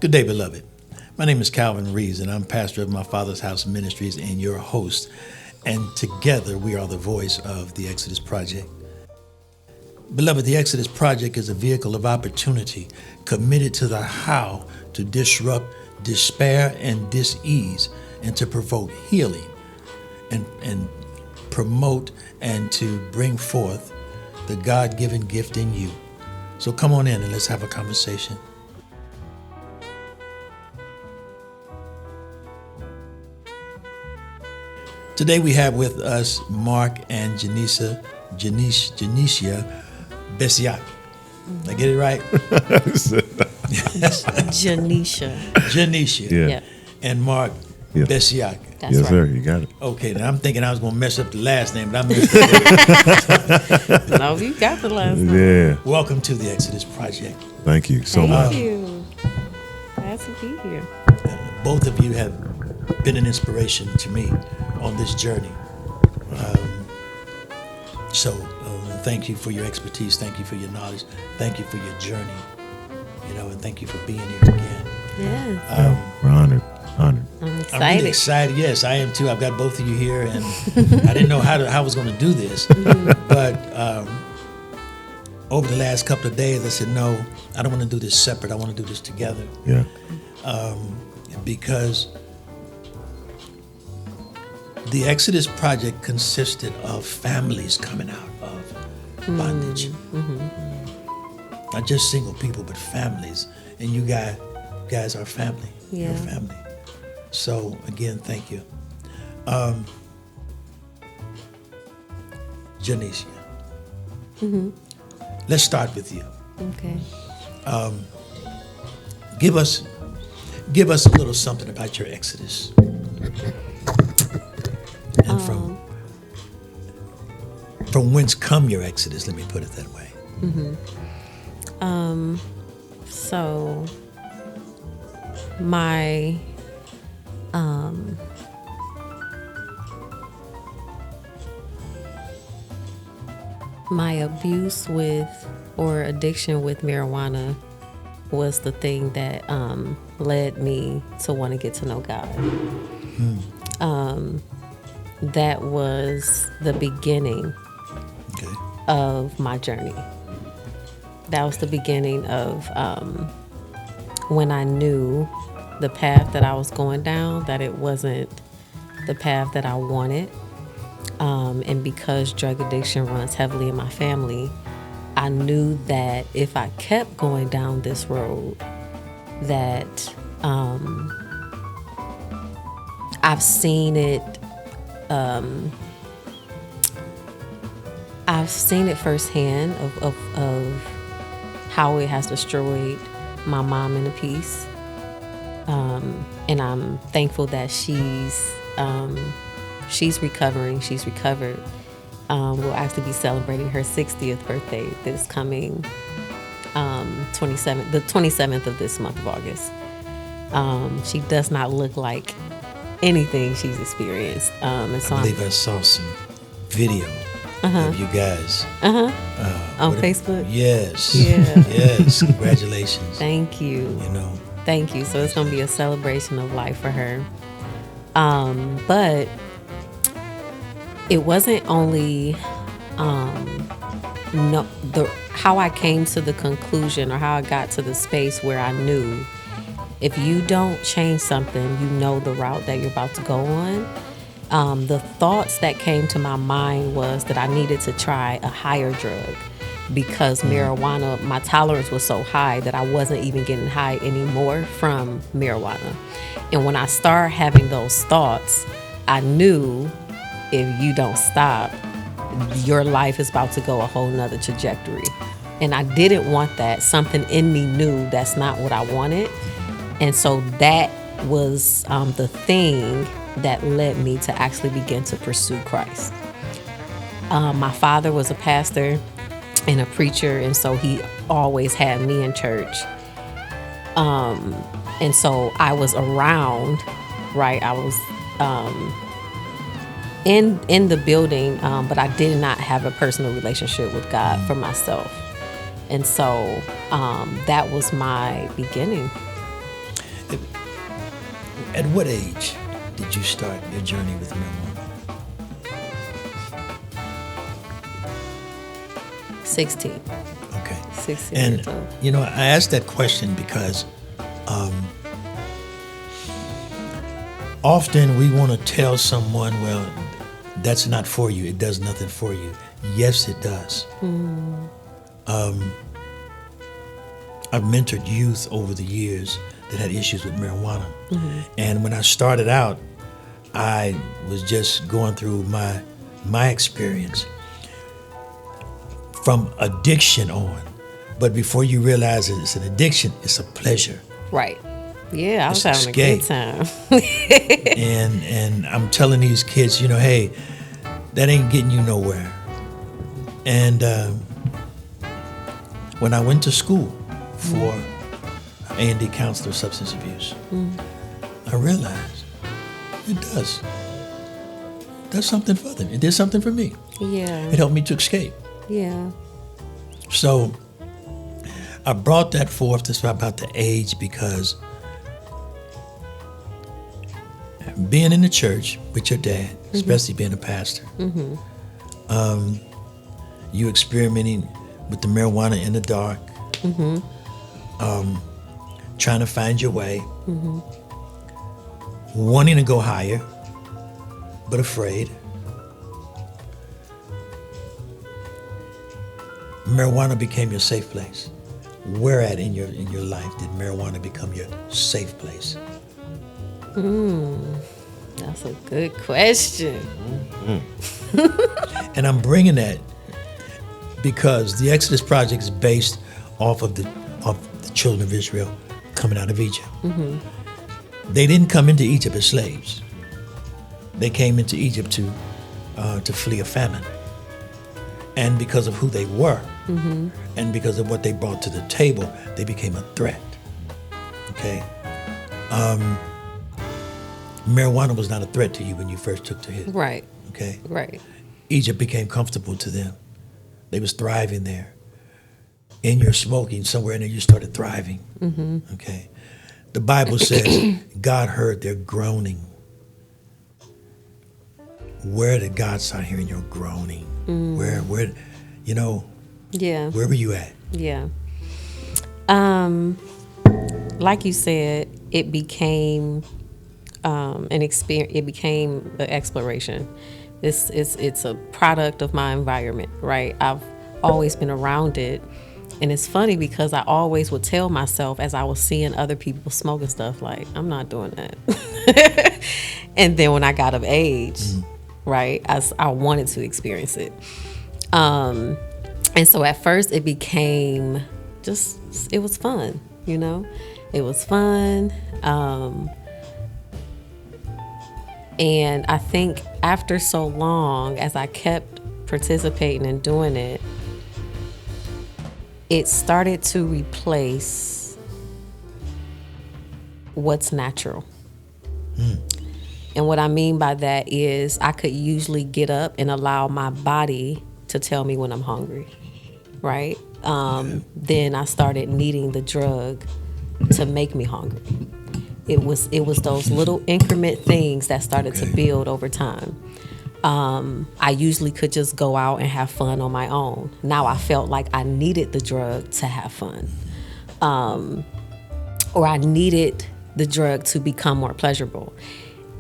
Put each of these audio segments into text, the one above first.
Good day, beloved. My name is Calvin Reaves, and I'm pastor of my Father's House Ministries and your host. And together, we are the voice of the Exodus Project. Beloved, the Exodus Project is a vehicle of opportunity committed to the how to disrupt despair and dis-ease and to provoke healing and promote and to bring forth the God-given gift in you. So come on in and let's have a conversation. Today we have with us Marc and Janisha Bessiake. Did I get it right? Janisha. Yeah. And Marc Bessiake. That's yes, right. Sir. You got it. Okay, now I'm thinking I was going to mess up the last name, but I messed it up. No, you got the last name. Yeah. Welcome to the Exodus Project. Thank you so much. Thank you. Glad to be here. Both of you have been an inspiration to me on this journey. So thank you for your expertise. Thank you for your knowledge. Thank you for your journey. And thank you for being here again. Yes. We're honored. I'm excited. I'm really excited. Yes, I am too. I've got both of you here, and I didn't know how I was going to do this. But over the last couple of days, I said, no, I don't want to do this separate. I want to do this together. Yeah. Because the Exodus Project consisted of families coming out of bondage. Not just single people, but families. And you guys are family. Yeah. You're family. So, again, thank you. Janisha. Let's start with you. Okay. Give us a little something about your Exodus. And from whence come your Exodus, let me put it that way. So my my abuse with or addiction with marijuana was the thing that led me to want to get to know God. That was the beginning of my journey. That was the beginning of when I knew the path that I was going down, that it wasn't the path that I wanted. And because drug addiction runs heavily in my family, I knew that if I kept going down this road, that I've seen it firsthand of how it has destroyed my mom in a piece. And I'm thankful that she's recovering. She's recovered. We'll actually be celebrating her 60th birthday this coming the 27th of this month of August. She does not look like anything she's experienced. And so I believe I saw some video of you guys. On Facebook? Yes. Yeah. Yes. Congratulations. Thank you. Thank you. So it's going to be a celebration of life for her. But it wasn't only how I came to the conclusion or how I got to the space where I knew if you don't change something, you know the route that you're about to go on. The thoughts that came to my mind was that I needed to try a higher drug because marijuana, my tolerance was so high that I wasn't even getting high anymore from marijuana. And when I started having those thoughts, I knew if you don't stop, your life is about to go a whole nother trajectory. And I didn't want that. Something in me knew that's not what I wanted. And so that was the thing that led me to actually begin to pursue Christ. My father was a pastor and a preacher, and so he always had me in church. And so I was around, right? I was in the building, but I did not have a personal relationship with God for myself. And so that was my beginning. At what age did you start your journey with marijuana? 16. Okay. 16 And, years old. you know, I asked that question because often we want to tell someone, well, that's not for you. It does nothing for you. Yes, it does. I've mentored youth over the years that had issues with marijuana. And when I started out, I was just going through my experience from addiction on. But before you realize that it's an addiction, it's a pleasure. Right. Yeah, I was It's having a good escape. time. And I'm telling these kids, you know, hey, that ain't getting you nowhere. And when I went to school for A&D counselor of substance abuse, I realized it does. That's something for them. It did something for me. Yeah. It helped me to escape. Yeah. So I brought that forth to about the age because being in the church with your dad, especially being a pastor, you experimenting with the marijuana in the dark, trying to find your way, wanting to go higher, but afraid. Marijuana became your safe place. Where at in your life did marijuana become your safe place? That's a good question. And I'm bringing that because the Exodus Project is based off of the children of Israel coming out of Egypt. They didn't come into Egypt as slaves. They came into Egypt to flee a famine. And because of who they were, and because of what they brought to the table, they became a threat. Okay? Marijuana was not a threat to you when you first took to it. Right. Okay? Right. Egypt became comfortable to them. They was thriving there. In your smoking, somewhere in there, you started thriving. Okay? The Bible says God heard their groaning. Where did God start hearing your groaning? Where, you know, Yeah. where were you at? Yeah. Like you said, it became an experience. It became an exploration. It's a product of my environment, right? I've always been around it, and it's funny because I always would tell myself as I was seeing other people smoking stuff, like, I'm not doing that. And then when I got of age, right, I wanted to experience it. And so at first it became it was fun, you know? It was fun. And I think after so long, as I kept participating and doing it, it started to replace what's natural. And what I mean by that is I could usually get up and allow my body to tell me when I'm hungry, right? Then I started needing the drug to make me hungry. It was those little increment things that started to build over time. I usually could just go out and have fun on my own. Now I felt like I needed the drug to have fun. Or I needed the drug to become more pleasurable.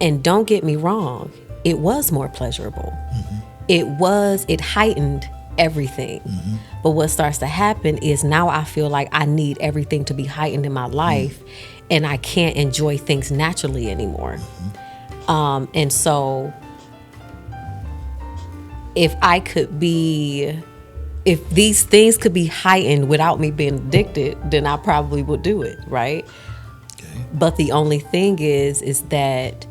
And don't get me wrong, it was more pleasurable. It heightened everything. But what starts to happen is now I feel like I need everything to be heightened in my life, and I can't enjoy things naturally anymore. And so if these things could be heightened without me being addicted, then I probably would do it, right? But the only thing is that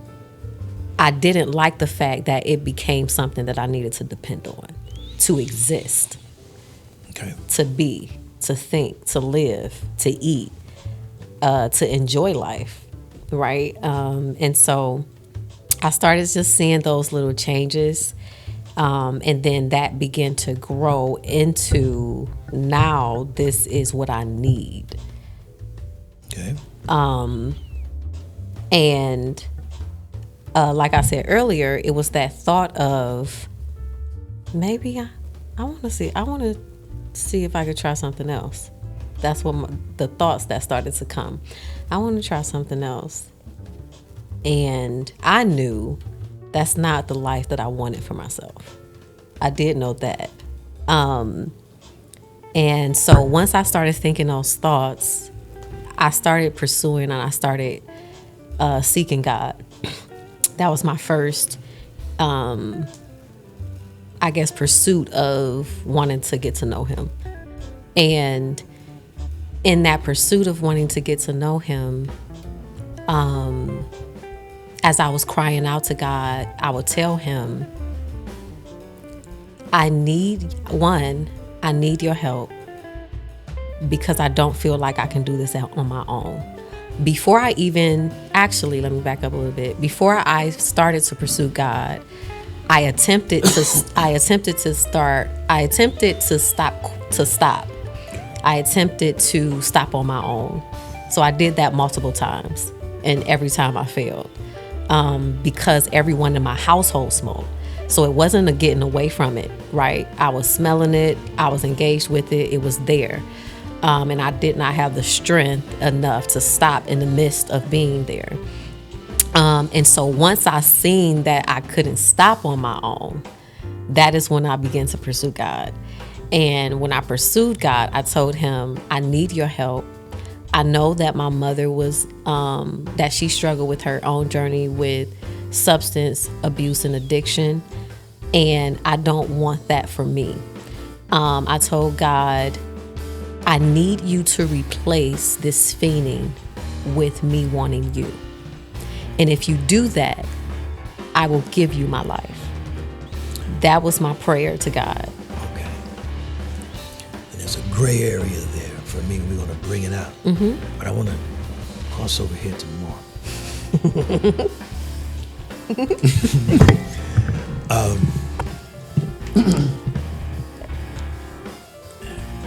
I didn't like the fact that it became something that I needed to depend on, to exist, to be, to think, to live, to eat, to enjoy life, right? And so I started just seeing those little changes, and then that began to grow into now this is what I need. And like I said earlier, it was that thought of maybe I want to see if I could try something else. That's what the thoughts that started to come. I want to try something else. And I knew that's not the life that I wanted for myself. I did know that. And so once I started thinking those thoughts, I started pursuing and I started seeking God. That was my first, I guess, pursuit of wanting to get to know him. And in that pursuit of wanting to get to know him, as I was crying out to God, I would tell him, I need your help because I don't feel like I can do this on my own. Before I even, actually, let me back up a little bit. Before I started to pursue God, I attempted to stop. I attempted to stop on my own. So I did that multiple times, and every time I failed, because everyone in my household smoked. So it wasn't a getting away from it, right? I was smelling it. I was engaged with it. It was there. And I did not have the strength enough to stop in the midst of being there. And so once I seen that I couldn't stop on my own, that is when I began to pursue God. And when I pursued God, I told him, I need your help. I know that my mother was, that she struggled with her own journey with substance abuse and addiction. And I don't want that for me. I told God, I need you to replace this fiending with me wanting you. And if you do that, I will give you my life. That was my prayer to God. Okay. And there's a gray area there for me. We're going to bring it out. But I want to cross over here to Mark.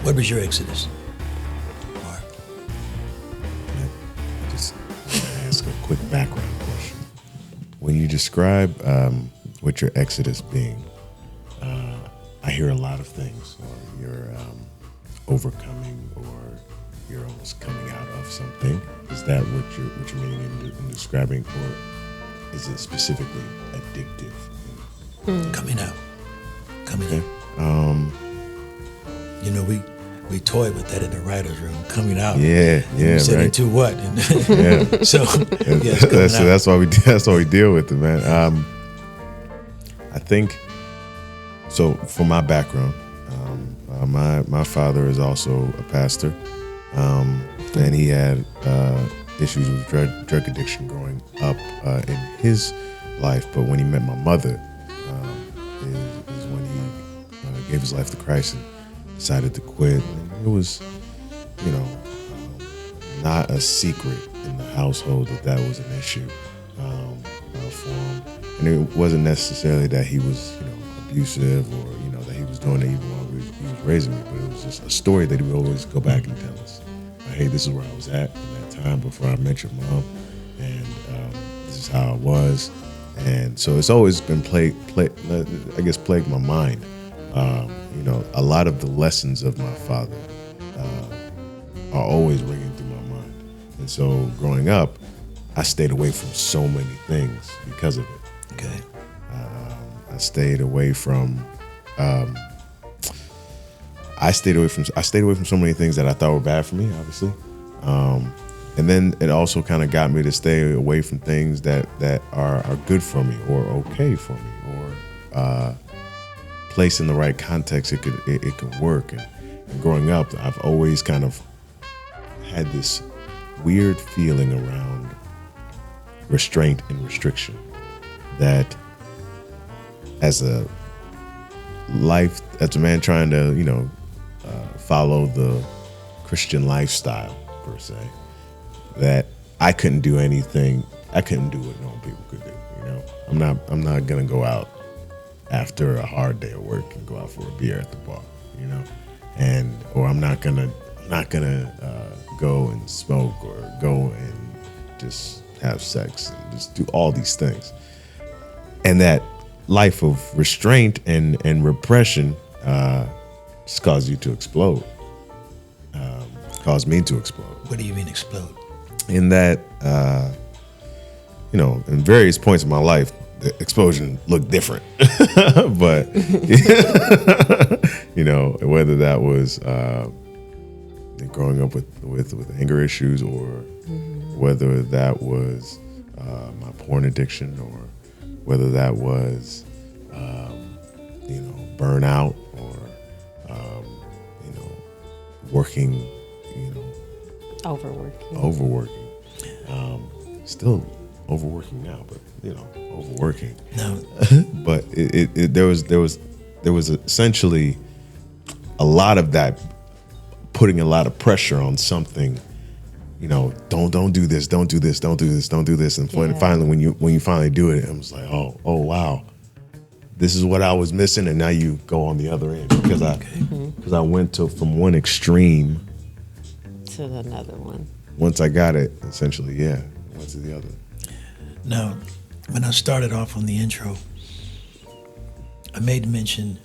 What was your exodus, Mark? I just want to ask a quick background question. When you describe what your exodus being, I hear a lot of things. Or you're overcoming, or you're almost coming out of something. Is that what you're meaning in describing, or is it specifically addictive? Coming out. Okay. You know, we toy with that in the writer's room, coming out. Yeah, You said right. into what? Yeah. So, yeah, it's coming out. That's why we deal with it, man. I think so. For my background, my father is also a pastor, and he had issues with drug addiction growing up in his life. But when he met my mother, is when he gave his life to Christ and decided to quit. And it was, not a secret in the household that was an issue for him. And it wasn't necessarily that he was, abusive or, that he was doing it even while he was raising me, but it was just a story that he would always go back and tell us. Hey, this is where I was at in that time before I met your mom, and this is how I was. And so it's always been plagued my mind. A lot of the lessons of my father are always ringing through my mind. And so growing up, I stayed away from so many things because of it. Okay. I stayed away from so many things that I thought were bad for me, obviously. And then it also kind of got me to stay away from things that are good for me or okay for me, or placed in the right context, it could work. And growing up, I've always kind of had this weird feeling around restraint and restriction that as a man trying to, follow the Christian lifestyle per se, that I couldn't do anything. I couldn't do what normal people could do. I'm not gonna go out after a hard day of work and go out for a beer at the bar, or I'm not gonna go and smoke or go and just have sex and just do all these things. And that life of restraint and repression just caused you to explode. Caused me to explode. What do you mean explode? In that, in various points in my life, the explosion looked different. But, whether that was growing up with anger issues, or whether that was my porn addiction, or whether that was, burnout, or, working, overworking. Still overworking now, but overworking. No. But there was essentially a lot of that, putting a lot of pressure on something. Don't do this, don't do this, don't do this, don't do this, and finally, when you finally do it, I'm just like, oh wow, this is what I was missing, and now you go on the other end because I went from one extreme to another one. Once I got it, essentially, went to the other. Now, when I started off on the intro, I made mention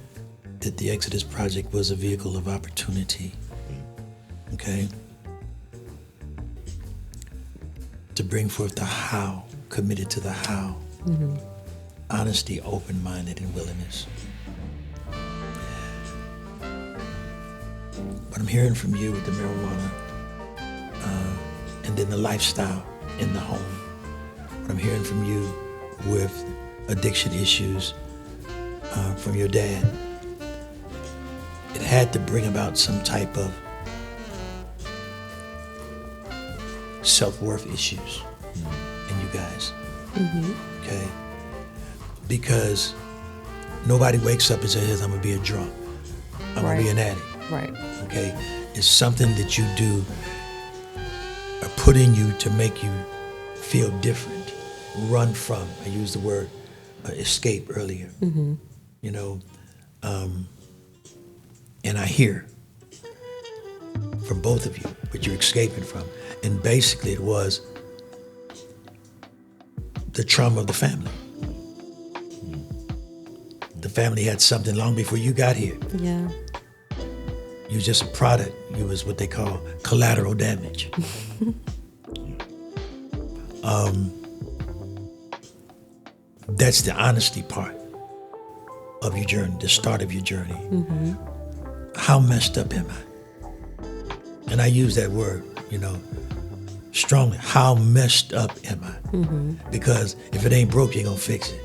that the Exodus Project was a vehicle of opportunity. Okay? To bring forth the how, committed to the how. Honesty, open-minded, and willingness. What I'm hearing from you with the marijuana, and then the lifestyle in the home. What I'm hearing from you with addiction issues from your dad. It had to bring about some type of self-worth issues in you guys. Okay? Because nobody wakes up and says, I'm gonna be a drunk. I'm gonna be an addict. Right. Okay? It's something that you do or put in you to make you feel different, run from. I used the word escape earlier. And I hear from both of you what you're escaping from. And basically it was the trauma of the family. The family had something long before you got here. Yeah. You was just a product. You was what they call collateral damage. That's the honesty part of your journey, the start of your journey. How messed up am I? And I use that word, strongly. How messed up am I? Because if it ain't broke, you're gonna fix it.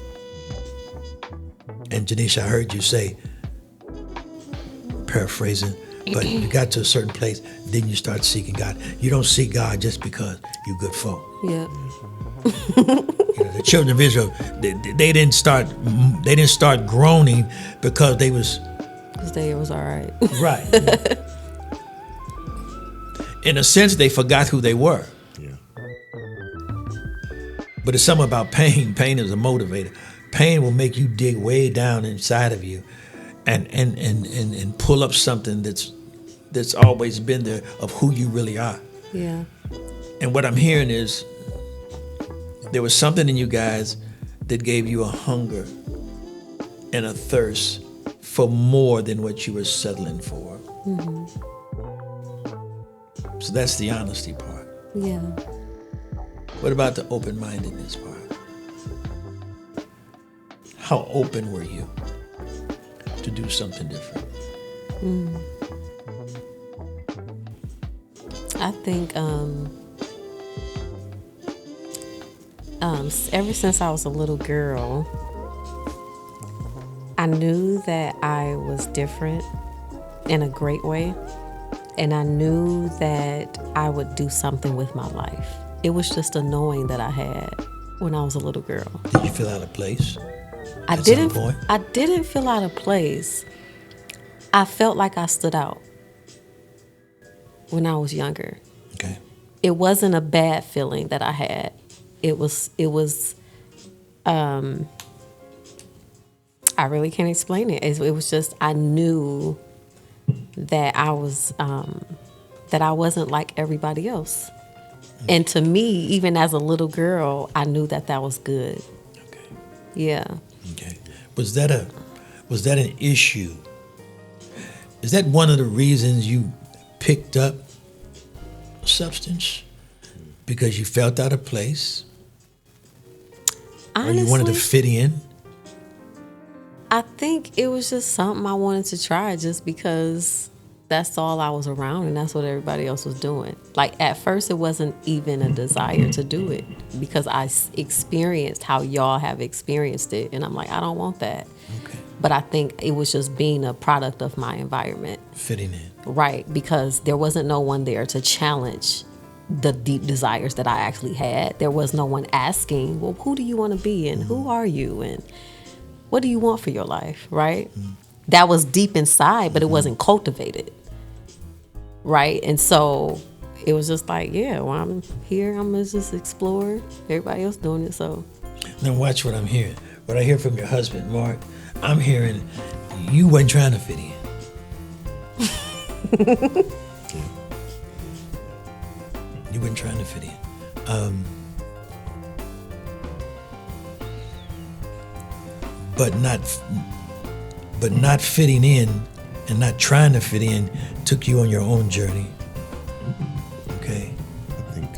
And Janisha, I heard you say, paraphrasing, but you got to a certain place, then you start seeking God. You don't seek God just because you good folk. Yeah. The children of Israel, they didn't start groaning because they was. Because they was all right. Right. In a sense, they forgot who they were. Yeah. But it's something about pain. Pain is a motivator. Pain will make you dig way down inside of you and pull up something that's always been there of who you really are. Yeah. And what I'm hearing is there was something in you guys that gave you a hunger and a thirst for more than what you were settling for. So that's the honesty part. Yeah. What about the open-mindedness part? How open were you to do something different? I think ever since I was a little girl, I knew that I was different in a great way, and I knew that I would do something with my life. It was just a knowing that I had when I was a little girl. Did you feel out of place? I didn't feel out of place. I felt like I stood out when I was younger. Okay. It wasn't a bad feeling that I had. It was I really can't explain it. It was just, I knew that I was, that I wasn't like everybody else. And to me, even as a little girl, I knew that that was good. Okay. Yeah. Okay. Was that an issue? Is that one of the reasons you picked up substance? Because you felt out of place? Honestly, or you wanted to fit in? I think it was just something I wanted to try just because that's all I was around and that's what everybody else was doing. Like at first it wasn't even a desire to do it because I experienced how y'all have experienced it and I'm like, I don't want that. Okay. But I think it was just being a product of my environment. Fitting in. Right, because there wasn't no one there to challenge the deep desires that I actually had. There was no one asking, well, who do you want to be and who are you and what do you want for your life, right? That was deep inside, but it wasn't cultivated, right? And so it was just like, yeah, well, I'm here, I'm going to just explore. Everybody else doing it, so. Now watch what I'm hearing. What I hear from your husband, Mark, I'm hearing you wasn't trying to fit in. You weren't trying to fit in. But not fitting in and not trying to fit in took you on your own journey. Okay. I think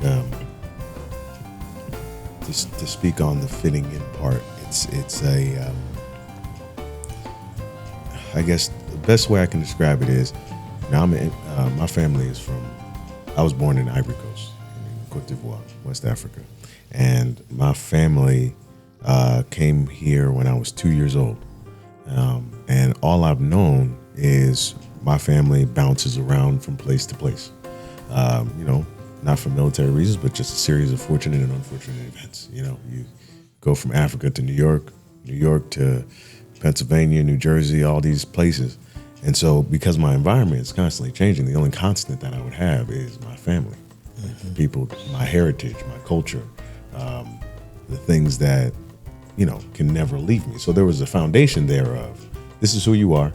to speak on the fitting in part, it's a I guess the best way I can describe it is, now my family is from, I was born in Ivory Coast, in Cote d'Ivoire, West Africa, and my family came here when I was 2 years old, and all I've known is my family bounces around from place to place, not for military reasons, but just a series of fortunate and unfortunate events. You go from Africa to New York to Pennsylvania, New Jersey, all these places. And so because my environment is constantly changing, the only constant that I would have is my family, people, my heritage, my culture, the things that, can never leave me. So there was a foundation there of, this is who you are.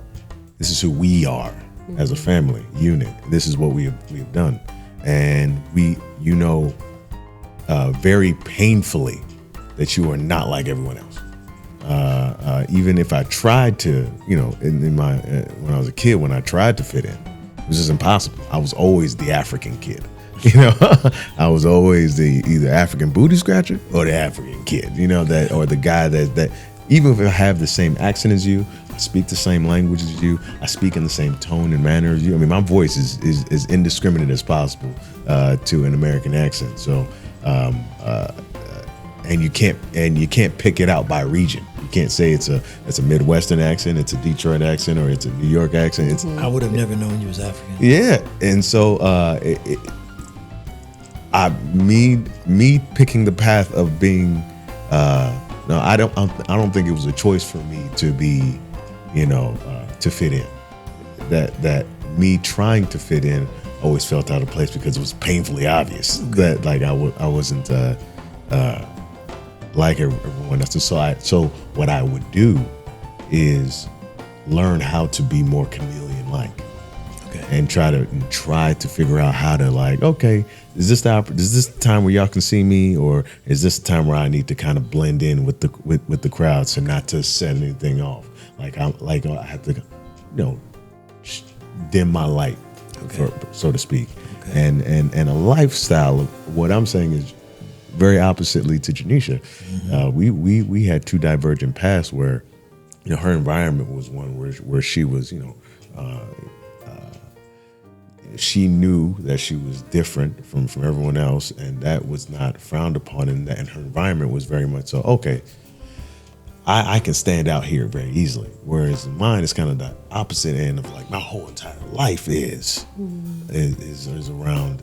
This is who we are as a family unit. This is what we have done. And we, very painfully that you are not like everyone else. Even if I tried to, in my when I was a kid, when I tried to fit in, it was just impossible. I was always the African kid. I was always the either African booty scratcher or the African kid. Or the guy that even if I have the same accent as you, I speak the same language as you, I speak in the same tone and manner as you. I mean, my voice is indiscriminate as possible to an American accent. So, and you can't pick it out by region. You can't say it's a Midwestern accent, it's a Detroit accent, or it's a New York accent. I would have never known you was African. Yeah, and so me picking the path of being no, I don't think it was a choice for me to be, to fit in. That me trying to fit in always felt out of place because it was painfully obvious that like I wasn't like everyone else. So what I would do is learn how to be more chameleon-like. And try to figure out how to okay, is this the time where y'all can see me, or is this the time where I need to kind of blend in with the crowd, so not to set anything off? I have to, dim my light, so to speak, and a lifestyle of what I'm saying is very oppositely to Janisha. We had two divergent paths where, her environment was one where she was, she knew that she was different from everyone else, and that was not frowned upon, and her environment was very much so, okay, I can stand out here very easily. Whereas mine is kind of the opposite end of my whole entire life is around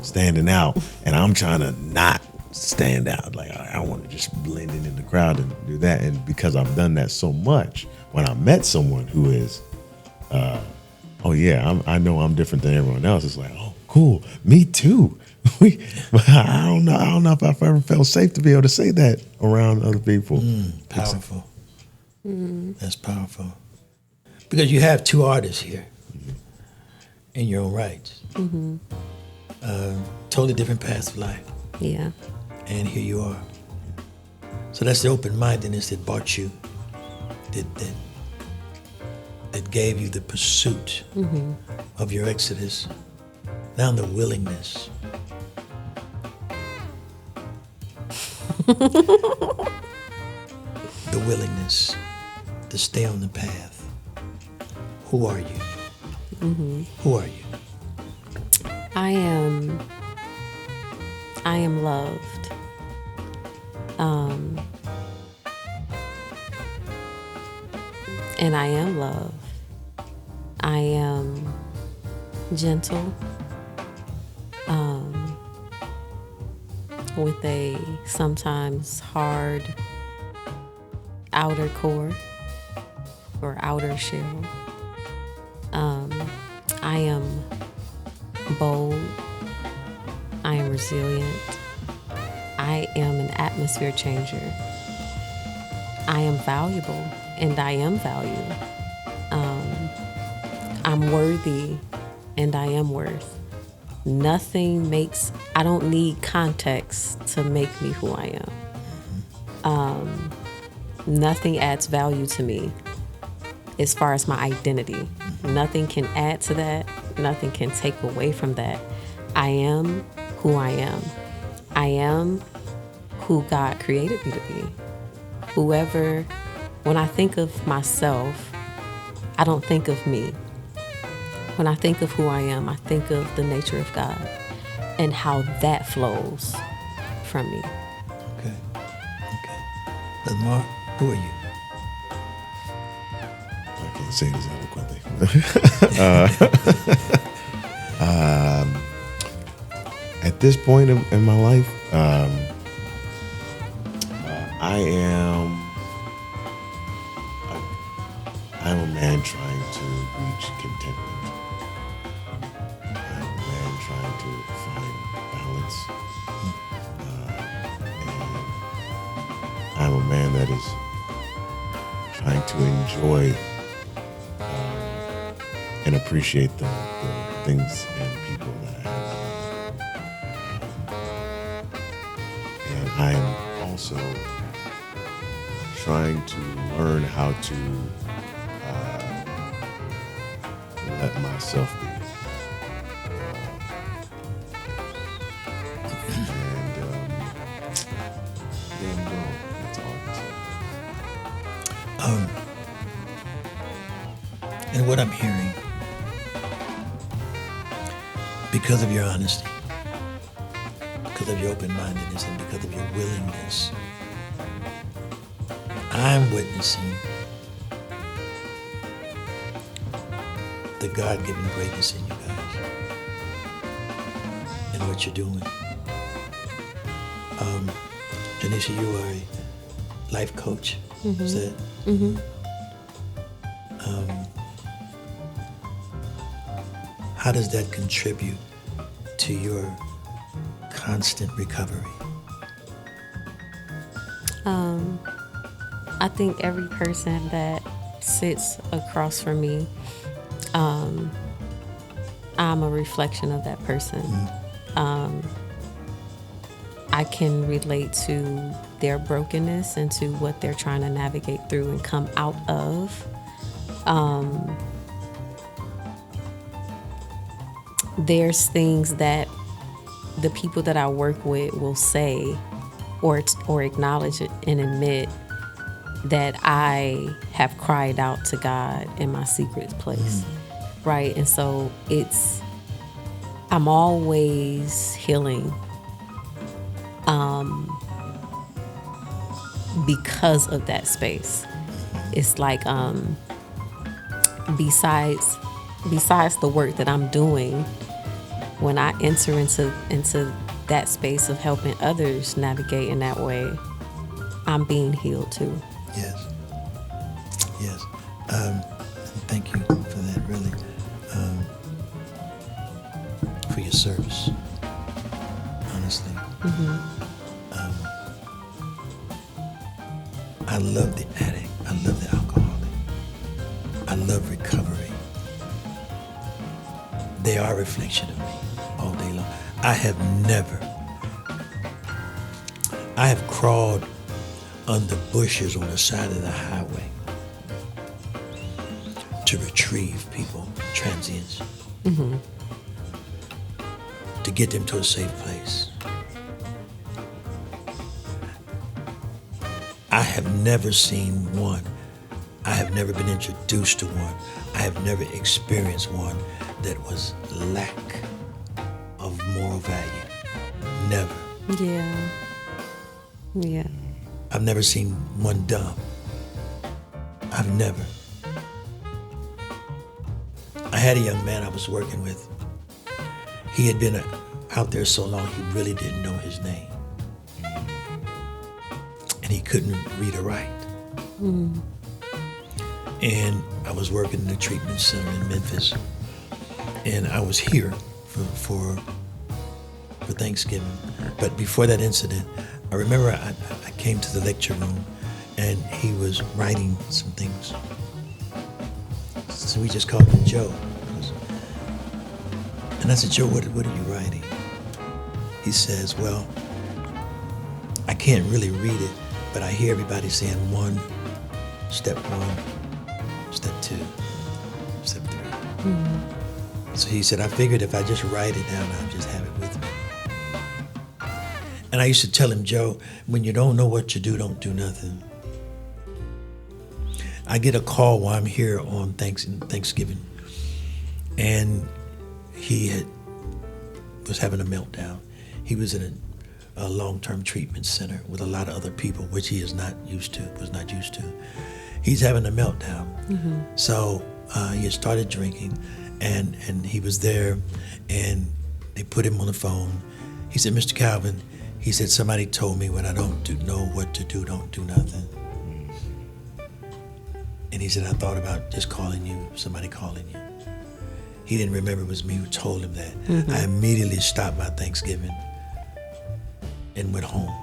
standing out, and I'm trying to not stand out. I want to just blend in the crowd and do that. And because I've done that so much, when I met someone who is oh yeah, I know I'm different than everyone else, it's like, oh, cool, me too. I don't know if I've ever felt safe to be able to say that around other people. Powerful. That's powerful. Because you have two artists here in your own rights. totally different paths of life. Yeah. And here you are. So that's the open-mindedness that brought you, that gave you the pursuit of your exodus. Now the willingness. The willingness to stay on the path. Who are you? Who are you? I am loved. And I am love. I am gentle, with a sometimes hard outer core or outer shell. I am bold. I am resilient. I am an atmosphere changer. I am valuable, and I am valued. I'm worthy, and I am worth. I don't need context to make me who I am. Nothing adds value to me as far as my identity. Nothing can add to that. Nothing can take away from that. I am who I am. I am who God created me to be. When I think of myself, I don't think of me. When I think of who I am, I think of the nature of God and how that flows from me. Okay. Brother Marc, who are you? I can't say this eloquently. At this point in my life, I am a man trying to reach contentment. I'm a man trying to find balance. And I'm a man that is trying to enjoy and appreciate the things and people that I have. And I am also trying to learn how to let myself be. I'm going. That's all I can say. And what I'm hearing, because of your honesty, because of your open-mindedness, and because of your willingness, I'm witnessing the God-given greatness in you guys and what you're doing. Janisha, you are a life coach, is that? How does that contribute to your constant recovery? I think every person that sits across from me, I'm a reflection of that person. I can relate to their brokenness and to what they're trying to navigate through and come out of. There's things that the people that I work with will say or acknowledge it and admit that I have cried out to God in my secret place, right? And so I'm always healing because of that space. It's like besides the work that I'm doing, when I enter into that space of helping others navigate in that way, I'm being healed too. Yes. Thank you for that, really, for your service, honestly. I love the addict. I love the alcoholic. I love recovery. They are a reflection of me all day long. I have crawled under bushes on the side of the highway to retrieve people, transients, to get them to a safe place. I have never seen one. I have never been introduced to one. I have never experienced one that was lack of moral value. Never. Yeah. Yeah. I've never seen one dumb. I've never. I had a young man I was working with. He had been out there so long he really didn't know his name. And he couldn't read or write. And I was working in the treatment center in Memphis. And I was here for Thanksgiving. But before that incident, I remember I came to the lecture room and he was writing some things. So we just called him Joe. And I said, Joe, what are you writing? He says, well, I can't really read it, but I hear everybody saying step one, step two, step three. So he said, I figured if I just write it down, I'll just have it with me. And I used to tell him, Joe, when you don't know what to do, don't do nothing. I get a call while I'm here on Thanksgiving, and he was having a meltdown. He was in a long-term treatment center with a lot of other people, which he was not used to. He's having a meltdown. So he had started drinking, and he was there, and they put him on the phone. He said, Mr. Calvin, he said, somebody told me when I don't know what to do, don't do nothing. And he said, I thought about just calling you, somebody calling you. He didn't remember it was me who told him that. I immediately stopped my Thanksgiving and went home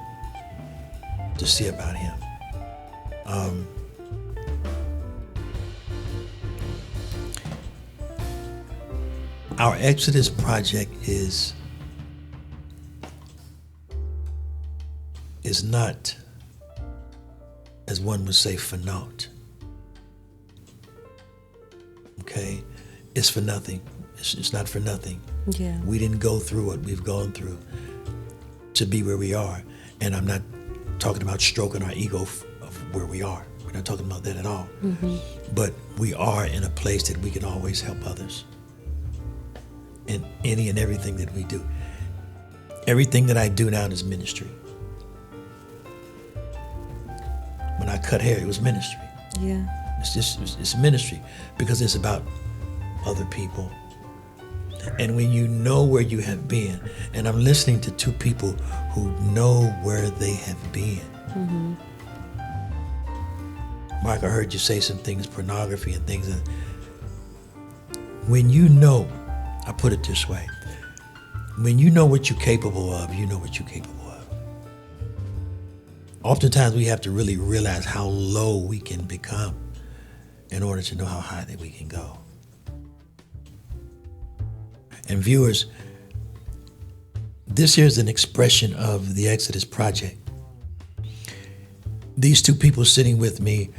to see about him. Our Exodus project is not, as one would say, for naught. Okay? It's for nothing. It's not for nothing. Yeah. We didn't go through what we've gone through to be where we are. And I'm not talking about stroking our ego of where we are. We're not talking about that at all. But we are in a place that we can always help others in any and everything that we do. Everything that I do now is ministry. When I cut hair, it was ministry. Yeah. It's ministry because it's about other people. And when you know where you have been, and I'm listening to two people who know where they have been. Mark, I heard you say some things, pornography and things. When you know, I put it this way, when you know what you're capable of, you know what you're capable of. Oftentimes we have to really realize how low we can become in order to know how high that we can go. And viewers, this here's an expression of the Exodus Project. These two people sitting with me,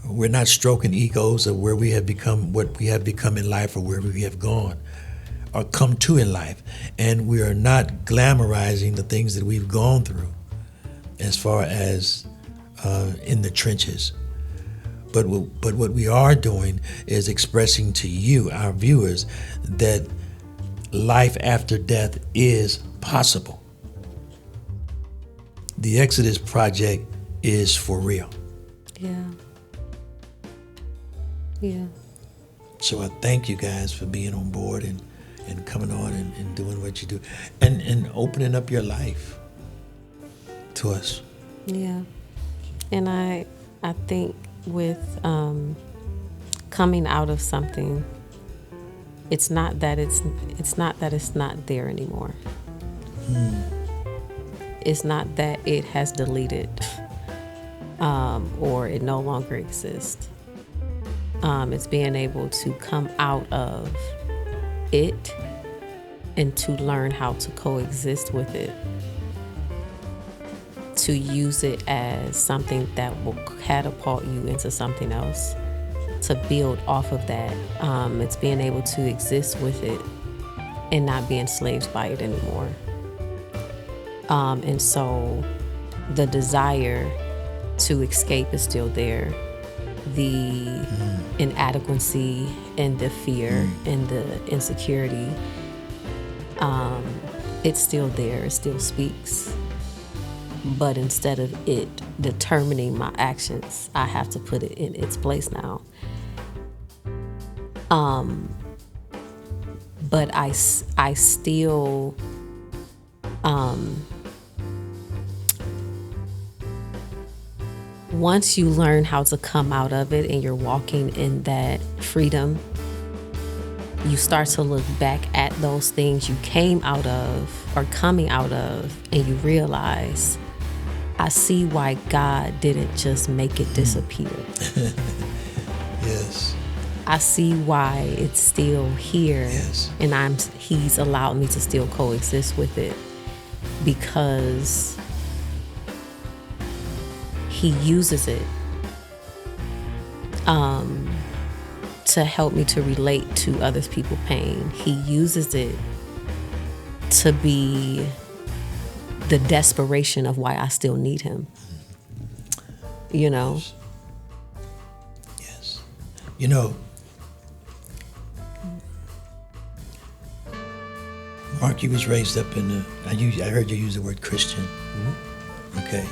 we're not stroking egos of where we have become, what we have become in life, or where we have gone or come to in life. And we are not glamorizing the things that we've gone through as far as in the trenches. But what we are doing is expressing to you, our viewers, that life after death is possible. The Exodus Project is for real. Yeah. Yeah. So I thank you guys for being on board and coming on and doing what you do and opening up your life to us. Yeah. And I think with coming out of something, it's not that it's not there anymore. It's not that it has deleted or it no longer exists. It's being able to come out of it and to learn how to coexist with it, to use it as something that will catapult you into something else, to build off of that. It's being able to exist with it and not be enslaved by it anymore. And so the desire to escape is still there. The inadequacy and the fear and the insecurity, it's still there. It still speaks. But instead of it determining my actions, I have to put it in its place now. But I still, once you learn how to come out of it and you're walking in that freedom, you start to look back at those things you came out of or coming out of, and you realize, I see why God didn't just make it disappear. Yes. I see why it's still here. Yes. And He's allowed me to still coexist with it, because He uses it to help me to relate to other people's pain. He uses it to be the desperation of why I still need Him. You know? Yes. You know, Mark, you was raised up in the, I heard you use the word Christian. Mm-hmm. Okay.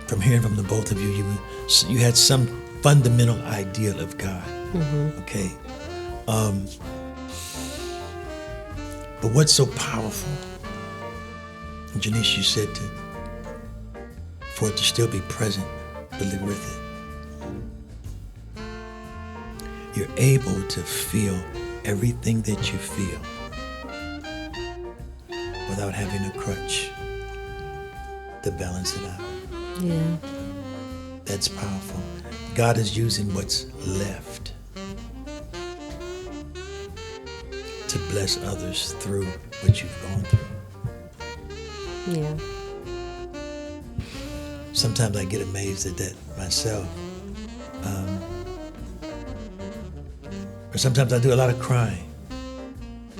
From hearing from the both of you, you had some fundamental ideal of God. Mm-hmm. Okay. But what's so powerful, Janisha, you said for it to still be present, but live with it. You're able to feel everything that you feel without having a crutch to balance it out. Yeah. That's powerful. God is using what's left to bless others through what you've gone through. Yeah. Sometimes I get amazed at that myself. Or sometimes I do a lot of crying,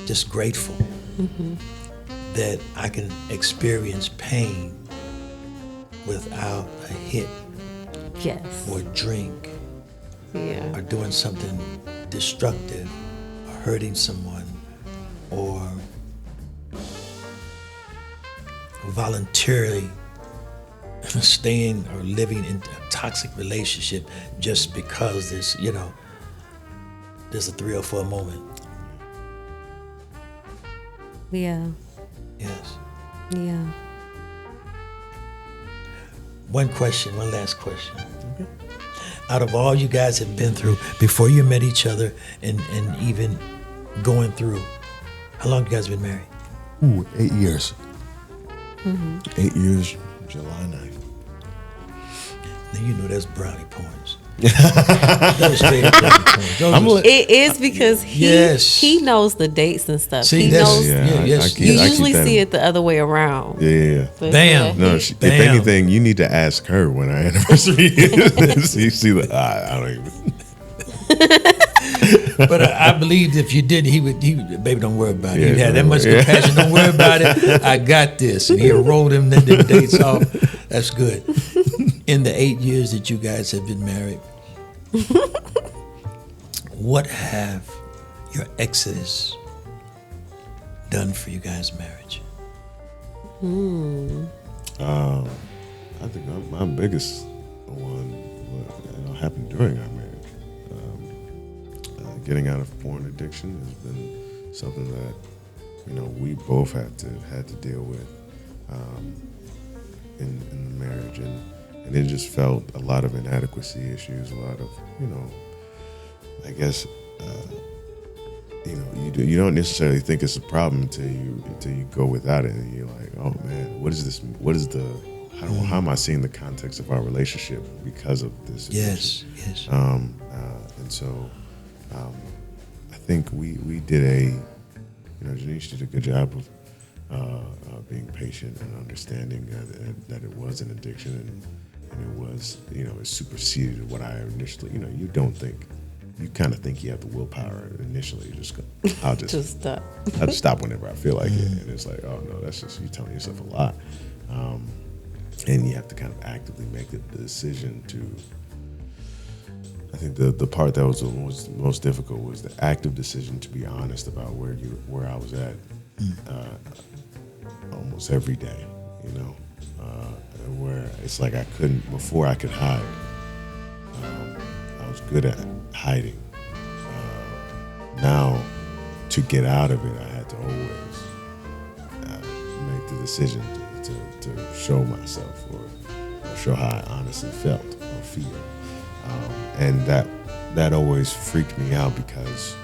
just grateful that I can experience pain without a hit. Yes. Or drink, Yeah. or doing something destructive, or hurting someone, or voluntarily staying or living in a toxic relationship just because there's a thrill for a moment. Yeah. Yes. Yeah. One last question. Out of all you guys have been through before you met each other and even going through, how long you guys been married? 8 years. 8 years, July 9th. Now you know that's brownie points. Those straight up brownie points. It is because he knows the dates and stuff. See, he knows. Yes. You usually see it the other way around. Yeah. But Bam. No, if anything, you need to ask her when our anniversary is. I don't even. But I believed if you did, he would, baby, don't worry about it. He had that much compassion. Don't worry about it. I got this. And he rolled them dates off. That's good. In the 8 years that you guys have been married, what have your exodus done for you guys' marriage? I think my biggest one happened during our marriage. Getting out of porn addiction has been something that we both had to deal with in the marriage, and it just felt a lot of inadequacy issues, a lot of I guess you don't necessarily think it's a problem until you go without it, and you're like, oh man, what is this? What is the how am I seeing the context of our relationship because of this? Yes. And so I think we did Janisha did a good job of being patient and understanding that it was an addiction and it was, it superseded what I initially, you kind of think you have the willpower initially. You just go, I'll just stop. I'll just stop whenever I feel like it. And it's like, oh no, that's just you telling yourself a lot. And you have to kind of actively make the decision to, I think the part that was the most difficult was the active decision to be honest about where I was at almost every day, where it's like before I could hide. I was good at hiding. Now, to get out of it, I had to always make the decision to show myself or show how I honestly felt or feel. And that always freaked me out because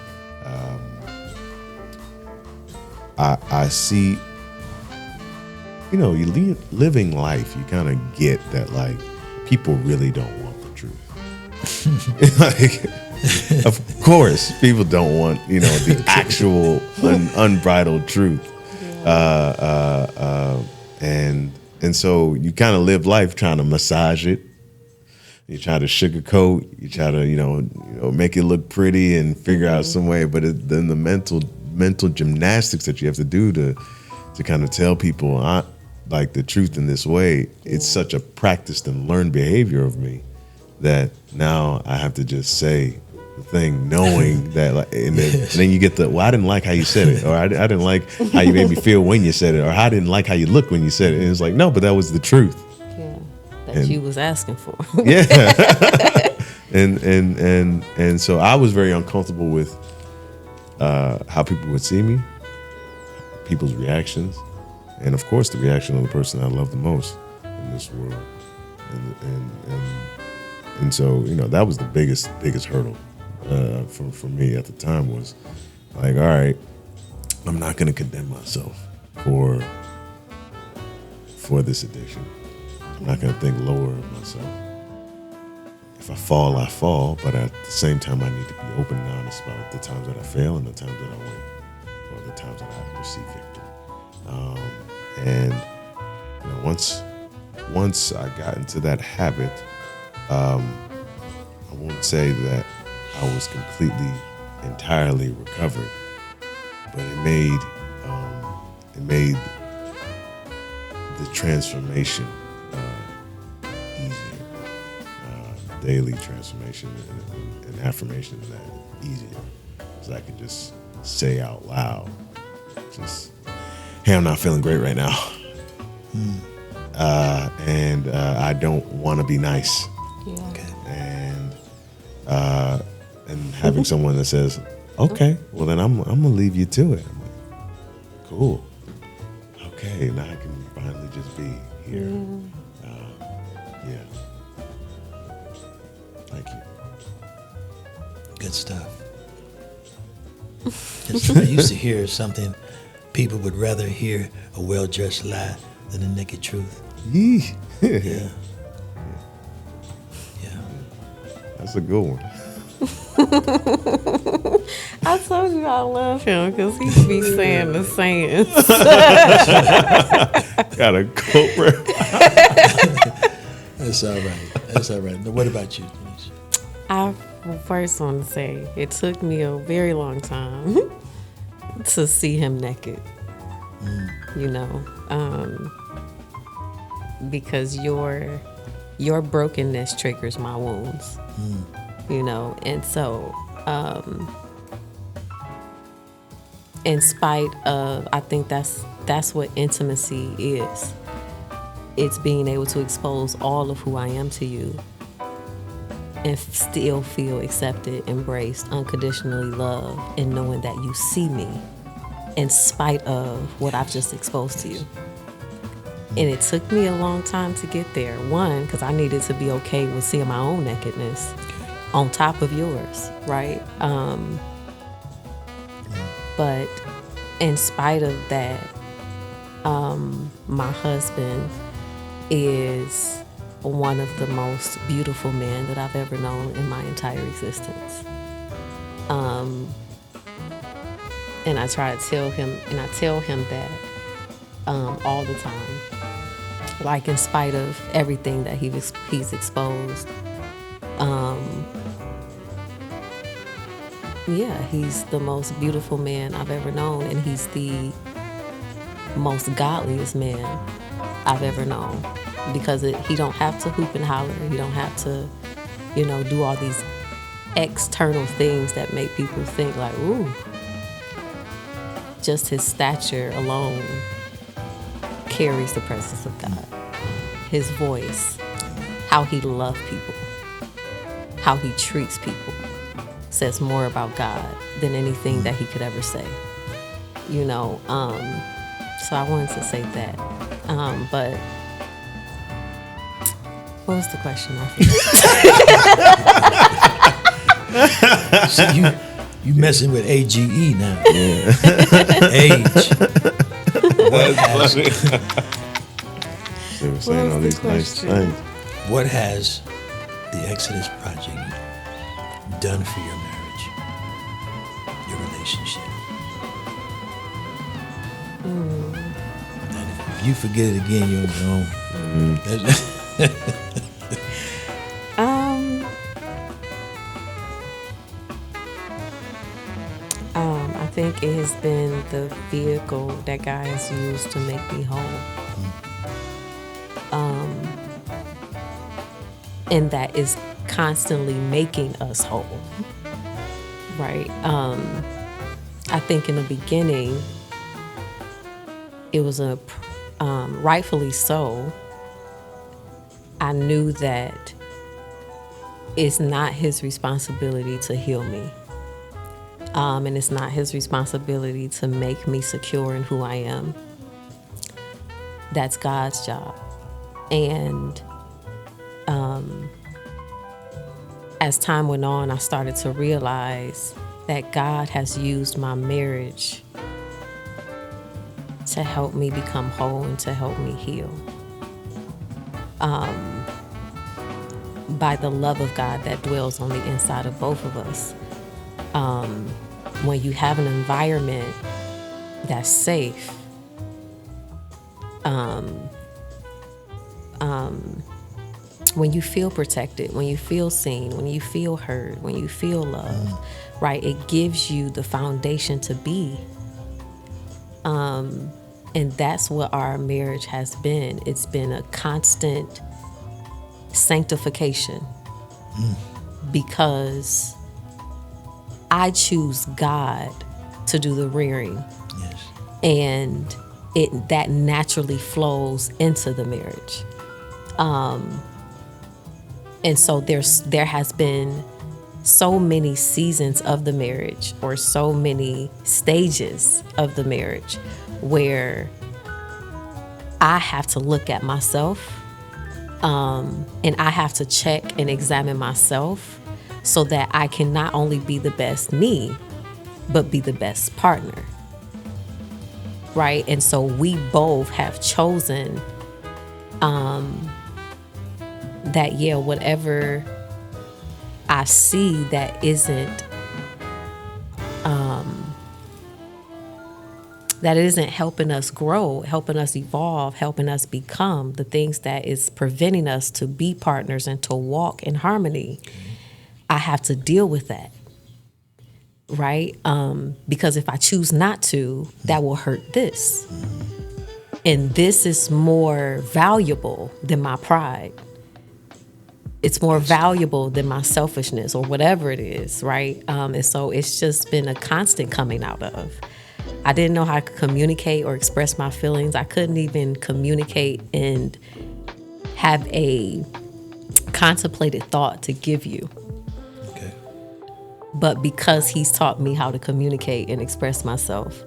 I see, you living life, you kind of get that, like, people really don't want the truth. Like, of course, people don't want, the actual unbridled truth. And so you kind of live life trying to massage it. You try to sugarcoat. You try to, make it look pretty and figure out some way. But then the mental gymnastics that you have to do to kind of tell people like the truth in this way, it's such a practiced and learned behavior of me that now I have to just say the thing, knowing that, like, and then you get I didn't like how you said it, or I didn't like how you made me feel when you said it, or I didn't like how you looked when you said it. And it's like, no, but that was the truth. Yeah, that you was asking for. Yeah. and so I was very uncomfortable with how people would see me, people's reactions, and of course the reaction of the person I love the most in this world. And so, that was the biggest hurdle for me at the time, was like, all right, I'm not going to condemn myself for this addiction. I'm not going to think lower of myself. If I fall, I fall, but at the same time, I need to be open and honest about the times that I fail and the times that I win, or the times that I receive victory. And once I got into that habit, I won't say that I was completely, entirely recovered, but it made the transformation easier, daily transformation and affirmation of that easier, because I could just say out loud, just, hey, I'm not feeling great right now. And I don't want to be nice. Yeah. Okay. And having someone that says, okay, well then I'm gonna leave you to it. I'm like, cool. Okay, now I can finally just be here. Yeah. Thank you. Good stuff. I used to hear something, people would rather hear a well-dressed lie than a naked truth. Yee. Yeah. That's a good one. I told you I love him because he be saying the sayings. Got a culprit. That's all right. That's all right. Now, what about you, Janisha? I first want to say it took me a very long time to see him naked. Because your brokenness triggers my wounds. And so in spite of, I think that's what intimacy is. It's being able to expose all of who I am to you and still feel accepted, embraced, unconditionally loved, and knowing that you see me in spite of what I've just exposed to you. And it took me a long time to get there. One, because I needed to be okay with seeing my own nakedness on top of yours, right? But in spite of that, my husband is one of the most beautiful men that I've ever known in my entire existence. And I try to tell him, and I tell him that all the time. Like, in spite of everything that he's exposed. Yeah, he's the most beautiful man I've ever known, and he's the most godliest man I've ever known, because he don't have to hoop and holler. He don't have to, do all these external things that make people think like, ooh. Just his stature alone carries the presence of God. His voice, how he loves people, how he treats people, says more about God than anything that he could ever say. So I wanted to say that. But what was the question? So you messing with AGE now. Yeah. Age. They were saying all these nice things. What has the Exodus Project done for your marriage, your relationship? And if you forget it again, you're on your own. I think it has been the vehicle that God has used to make me whole. And that is constantly making us whole, right? I think in the beginning, it was rightfully so. I knew that it's not his responsibility to heal me. And it's not his responsibility to make me secure in who I am. That's God's job. And as time went on, I started to realize that God has used my marriage to help me become whole and to help me heal. By the love of God that dwells on the inside of both of us. When you have an environment that's safe, when you feel protected, when you feel seen, when you feel heard, when you feel loved, right? It gives you the foundation to be. And that's what our marriage has been. It's been a constant sanctification because I choose God to do the rearing. Yes. And that naturally flows into the marriage. And so there has been so many seasons of the marriage, or so many stages of the marriage, where I have to look at myself, and I have to check and examine myself so that I can not only be the best me, but be the best partner. Right? And so we both have chosen that, whatever I see that isn't helping us grow, helping us evolve, helping us become the things that is preventing us to be partners and to walk in harmony, I have to deal with that. Right? Because if I choose not to, that will hurt this. And this is more valuable than my pride. It's more valuable than my selfishness or whatever it is, right? And so it's just been a constant coming out of. I didn't know how to communicate or express my feelings. I couldn't even communicate and have a contemplated thought to give you. Okay. But because he's taught me how to communicate and express myself,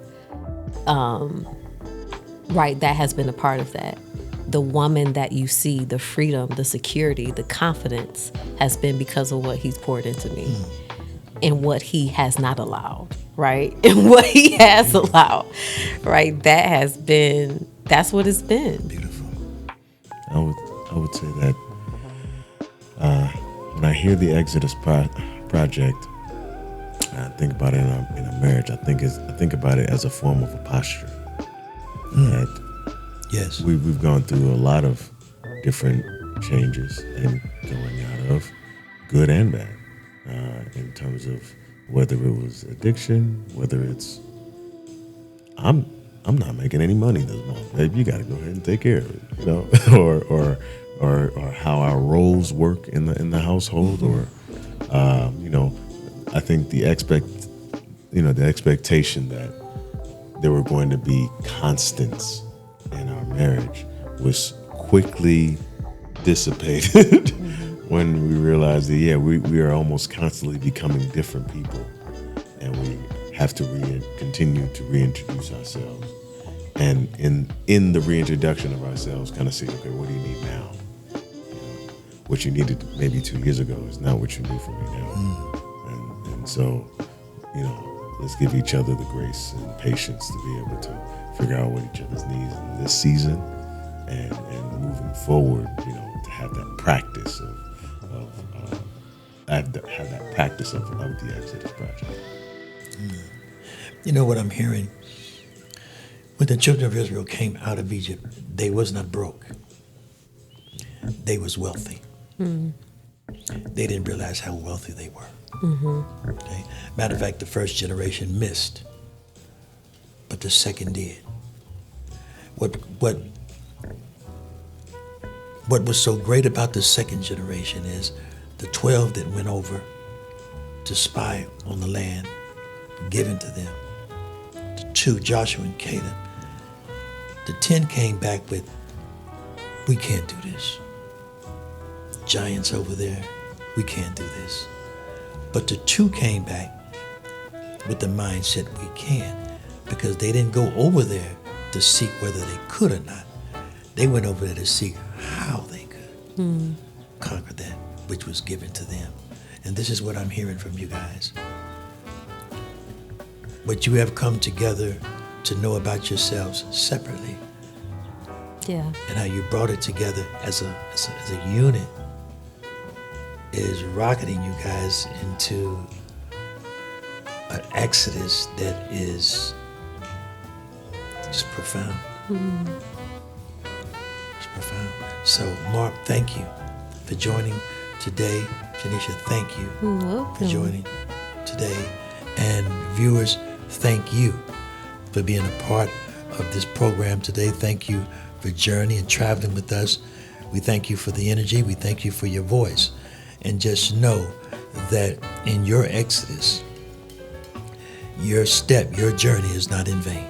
right, that has been a part of that. The woman that you see, the freedom, the security, the confidence has been because of what he's poured into me and what he has not allowed, right? And what he has allowed, right? That's what it's been. Beautiful. I would say that when I hear the Exodus Project, I think about it in a marriage. I think about it as a form of a posture. That Yes. we've gone through a lot of different changes and going out of good and bad, in terms of whether it was addiction, whether it's I'm not making any money this month, babe. You got to go ahead and take care of it, you know, or how our roles work in the household, or you know, I think the expectation that there were going to be constants in our marriage was quickly dissipated when we realized that we are almost constantly becoming different people, and we have to continue to reintroduce ourselves, and in the reintroduction of ourselves, kind of say, okay, what do you need now? You know, what you needed maybe 2 years ago is not what you need from me now, and so, you know, let's give each other the grace and patience to be able to figure out what each other's needs in this season, and moving forward, you know, to have that practice of the Exodus project. You know what I'm hearing? When the children of Israel came out of Egypt, they was not broke. They was wealthy. They didn't realize how wealthy they were. Okay? Matter of fact, the first generation missed, but the second did. What was so great about the second generation is the 12 that went over to spy on the land given to them, the 2, Joshua and Caleb. The 10 came back with, we can't do this. Giants over there, we can't do this. But the 2 came back with the mindset we can, because they didn't go over there to seek whether they could or not. They went over there to seek how they could conquer that which was given to them. And this is what I'm hearing from you guys. What you have come together to know about yourselves separately, Yeah. and how you brought it together as a unit, is rocketing you guys into an exodus that is just profound. It's profound. So, Mark, thank you for joining today. Janisha, thank you You're for welcome. joining today. And viewers, thank you for being a part of this program today. Thank you for journeying and traveling with us. We thank you for the energy. We thank you for your voice. And just know that in your exodus, your step, your journey is not in vain.